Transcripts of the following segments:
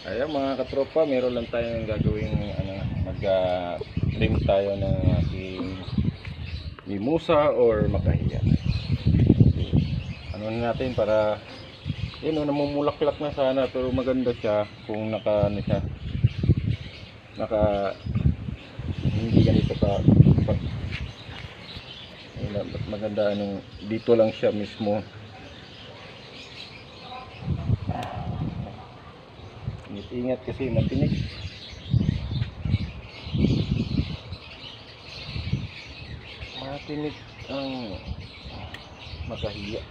Ayan mga katropa, meron lang tayong gagawing mag-trim tayo ng ating mimosa or makahiya. Ano natin para yun, namumulaklak na sana pero maganda siya kung naka hindi ganito ka maganda dito lang siya mismo. Ingat kasi matinik. Matinik ang makahiya.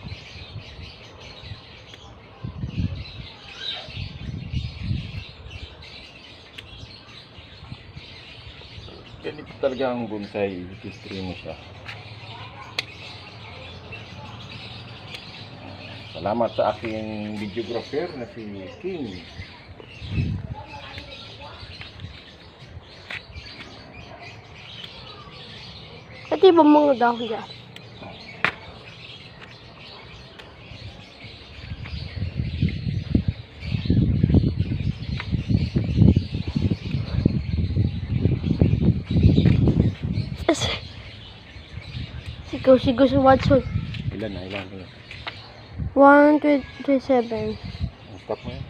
Ganito talaga ang bonsai, i-stream mo siya. Salamat sa aking videographer na si King. Pati ba mga dahon dyan? Sigaw sa Watson. Ilan? 127. Stop mo yan.